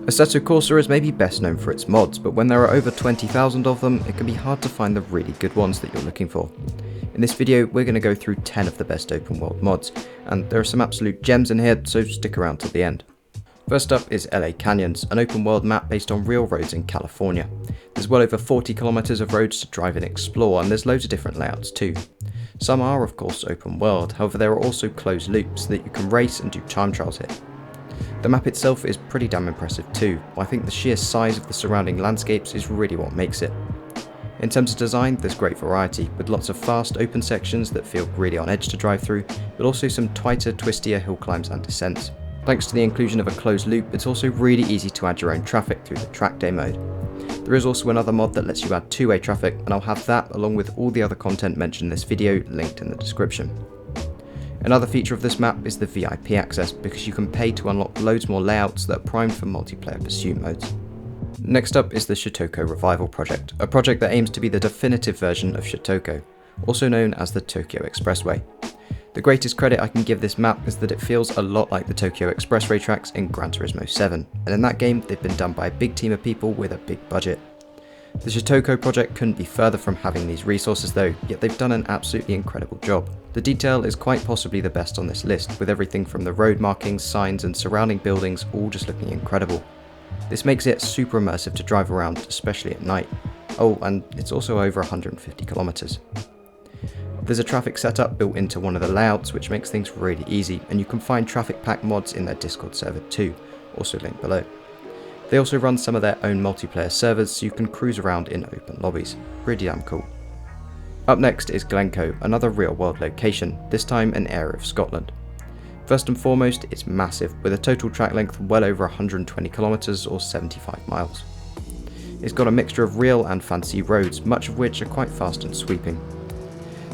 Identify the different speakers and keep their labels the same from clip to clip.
Speaker 1: Assetto Corsa is maybe best known for its mods, but when there are over 20,000 of them, it can be hard to find the really good ones that you're looking for. In this video, we're going to go through 10 of the best open world mods, and there are some absolute gems in here, so stick around till the end. First up is LA Canyons, an open world map based on real roads in California. There's well over 40 kilometers of roads to drive and explore, and there's loads of different layouts too. Some are of course open world, however there are also closed loops that you can race and do time trials here. The map itself is pretty damn impressive too, but I think the sheer size of the surrounding landscapes is really what makes it. In terms of design, there's great variety, with lots of fast open sections that feel really on edge to drive through, but also some tighter, twistier hill climbs and descents. Thanks to the inclusion of a closed loop, it's also really easy to add your own traffic through the track day mode. There is also another mod that lets you add two-way traffic, and I'll have that along with all the other content mentioned in this video linked in the description. Another feature of this map is the VIP access, because you can pay to unlock loads more layouts that are primed for multiplayer pursuit modes. Next up is the Shutoko Revival project, a project that aims to be the definitive version of Shutoko, also known as the Tokyo Expressway. The greatest credit I can give this map is that it feels a lot like the Tokyo Expressway tracks in Gran Turismo 7, and in that game they've been done by a big team of people with a big budget. The Shutoko project couldn't be further from having these resources though, yet they've done an absolutely incredible job. The detail is quite possibly the best on this list, with everything from the road markings, signs and surrounding buildings all just looking incredible. This makes it super immersive to drive around, especially at night. Oh, and it's also over 150 kilometers. There's a traffic setup built into one of the layouts which makes things really easy, and you can find traffic pack mods in their Discord server too, also linked below. They also run some of their own multiplayer servers so you can cruise around in open lobbies. Pretty damn cool. Up next is Glencoe, another real world location, this time an area of Scotland. First and foremost, it's massive, with a total track length well over 120 kilometers or 75 miles. It's got a mixture of real and fancy roads, much of which are quite fast and sweeping.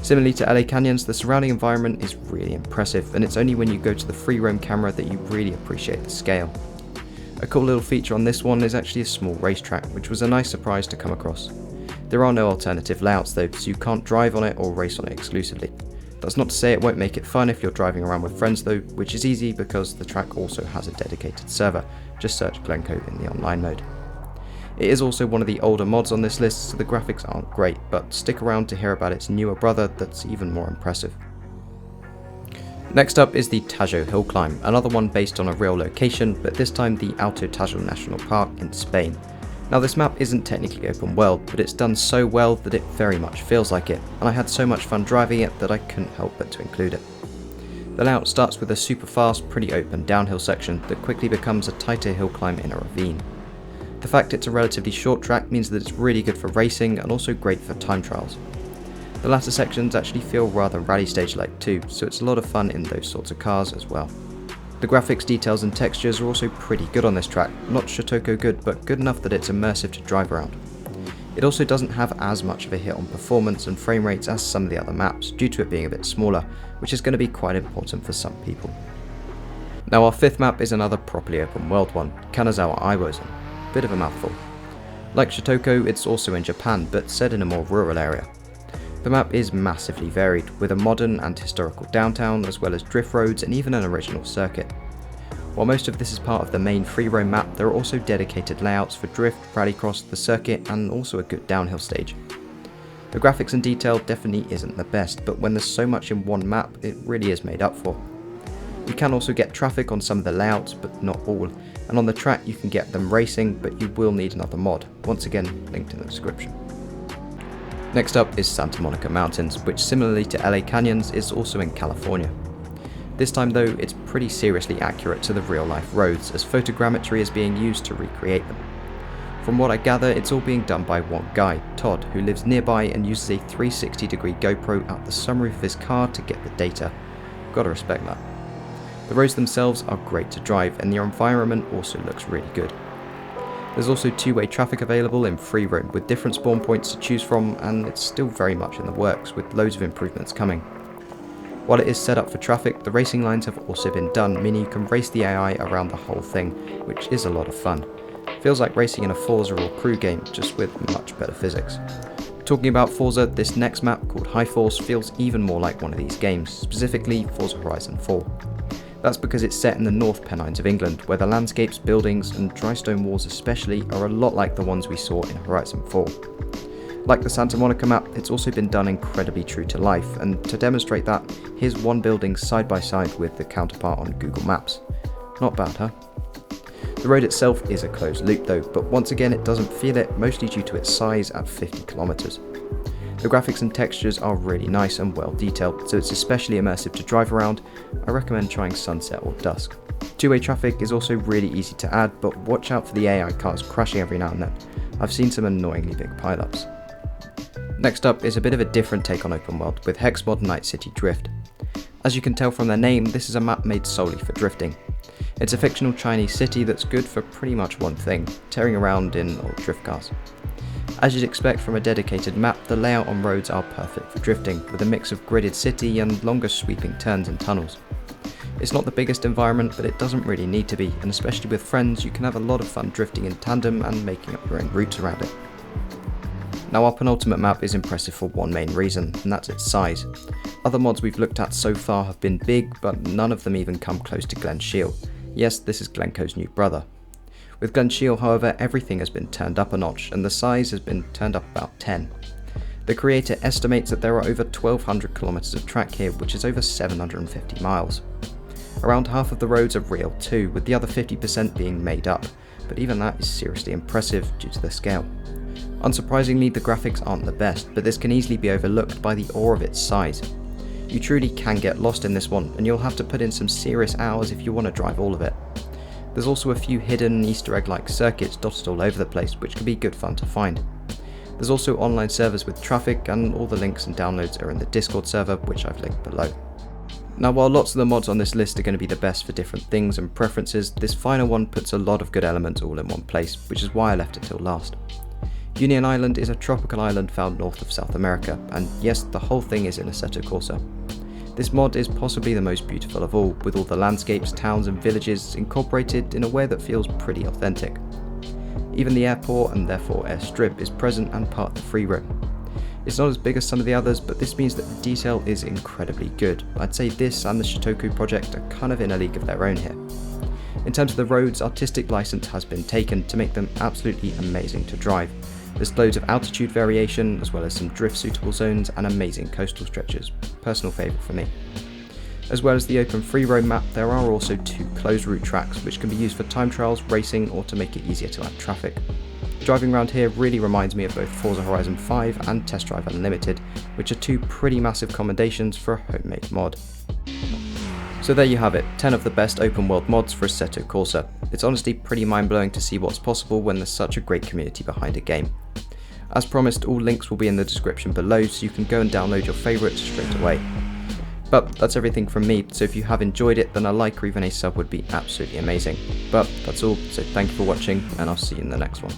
Speaker 1: Similarly to LA Canyons, the surrounding environment is really impressive, and it's only when you go to the free roam camera that you really appreciate the scale. A cool little feature on this one is actually a small racetrack, which was a nice surprise to come across. There are no alternative layouts though, so you can't drive on it or race on it exclusively. That's not to say it won't make it fun if you're driving around with friends though, which is easy because the track also has a dedicated server. Just search Glencoe in the online mode. It is also one of the older mods on this list, so the graphics aren't great, but stick around to hear about its newer brother that's even more impressive. Next up is the Tajo hill climb, another one based on a real location, but this time the Alto Tajo National Park in Spain. Now this map isn't technically open world, but it's done so well that it very much feels like it, and I had so much fun driving it that I couldn't help but to include it. The layout starts with a super fast, pretty open downhill section that quickly becomes a tighter hill climb in a ravine. The fact it's a relatively short track means that it's really good for racing and also great for time trials. The latter sections actually feel rather rally stage like too, so it's a lot of fun in those sorts of cars as well. The graphics, details and textures are also pretty good on this track, not Shutoko good, but good enough that it's immersive to drive around. It also doesn't have as much of a hit on performance and frame rates as some of the other maps, due to it being a bit smaller, which is going to be quite important for some people. Now our fifth map is another properly open world one, Kanazawa Iwozen. Bit of a mouthful. Like Shutoko, it's also in Japan, but set in a more rural area. The map is massively varied, with a modern and historical downtown, as well as drift roads and even an original circuit. While most of this is part of the main free roam map, there are also dedicated layouts for drift, rallycross, the circuit, and also a good downhill stage. The graphics and detail definitely isn't the best, but when there's so much in one map, it really is made up for. You can also get traffic on some of the layouts, but not all, and on the track you can get them racing, but you will need another mod, once again linked in the description. Next up is Santa Monica Mountains, which similarly to LA Canyons is also in California. This time though, it's pretty seriously accurate to the real life roads, as photogrammetry is being used to recreate them. From what I gather, it's all being done by one guy, Todd, who lives nearby and uses a 360-degree GoPro out the sunroof of his car to get the data. Gotta respect that. The roads themselves are great to drive, and the environment also looks really good. There's also two-way traffic available in free roam with different spawn points to choose from, and it's still very much in the works with loads of improvements coming. While it is set up for traffic, the racing lines have also been done, meaning you can race the AI around the whole thing, which is a lot of fun. Feels like racing in a Forza or Crew game, just with much better physics. Talking about Forza, this next map called High Force feels even more like one of these games, specifically Forza Horizon 4. That's because it's set in the North Pennines of England, where the landscapes, buildings and dry stone walls especially are a lot like the ones we saw in Horizon 4. Like the Santa Monica map, it's also been done incredibly true to life, and to demonstrate that, here's one building side by side with the counterpart on Google Maps. Not bad, huh? The road itself is a closed loop though, but once again it doesn't feel it, mostly due to its size at 50 kilometers. The graphics and textures are really nice and well detailed, so it's especially immersive to drive around. I recommend trying sunset or dusk. Two-way traffic is also really easy to add, but watch out for the AI cars crashing every now and then. I've seen some annoyingly big pileups. Next up is a bit of a different take on open world, with Hexmod Night City Drift. As you can tell from their name, this is a map made solely for drifting. It's a fictional Chinese city that's good for pretty much one thing: tearing around in old drift cars. As you'd expect from a dedicated map, the layout on roads are perfect for drifting, with a mix of gridded city and longer sweeping turns and tunnels. It's not the biggest environment, but it doesn't really need to be, and especially with friends you can have a lot of fun drifting in tandem and making up your own routes around it. Now, our penultimate map is impressive for one main reason, and that's its size. Other mods we've looked at so far have been big, but none of them even come close to Glen Sheil. Yes, this is Glencoe's new brother. With Glen Sheil, however, everything has been turned up a notch, and the size has been turned up about 10. The creator estimates that there are over 1,200 kilometers of track here, which is over 750 miles. Around half of the roads are real too, with the other 50% being made up, but even that is seriously impressive due to the scale. Unsurprisingly, the graphics aren't the best, but this can easily be overlooked by the awe of its size. You truly can get lost in this one, and you'll have to put in some serious hours if you want to drive all of it. There's also a few hidden Easter egg-like circuits dotted all over the place, which can be good fun to find. There's also online servers with traffic, and all the links and downloads are in the Discord server, which I've linked below. Now, while lots of the mods on this list are going to be the best for different things and preferences, this final one puts a lot of good elements all in one place, which is why I left it till last. Union Island is a tropical island found north of South America, and yes, the whole thing is in Assetto Corsa. This mod is possibly the most beautiful of all, with all the landscapes, towns and villages incorporated in a way that feels pretty authentic. Even the airport, and therefore airstrip, is present and part of the free roam. It's not as big as some of the others, but this means that the detail is incredibly good. I'd say this and the Shutoko project are kind of in a league of their own here. In terms of the roads, artistic license has been taken to make them absolutely amazing to drive. There's loads of altitude variation, as well as some drift suitable zones and amazing coastal stretches, personal favourite for me. As well as the open free roam map, there are also 2 closed route tracks which can be used for time trials, racing, or to make it easier to add traffic. Driving around here really reminds me of both Forza Horizon 5 and Test Drive Unlimited, which are 2 pretty massive commendations for a homemade mod. So there you have it, 10 of the best open world mods for Assetto Corsa. It's honestly pretty mind blowing to see what's possible when there's such a great community behind a game. As promised, all links will be in the description below, so you can go and download your favourites straight away. But that's everything from me, so if you have enjoyed it, then a like or even a sub would be absolutely amazing. But that's all, so thank you for watching, and I'll see you in the next one.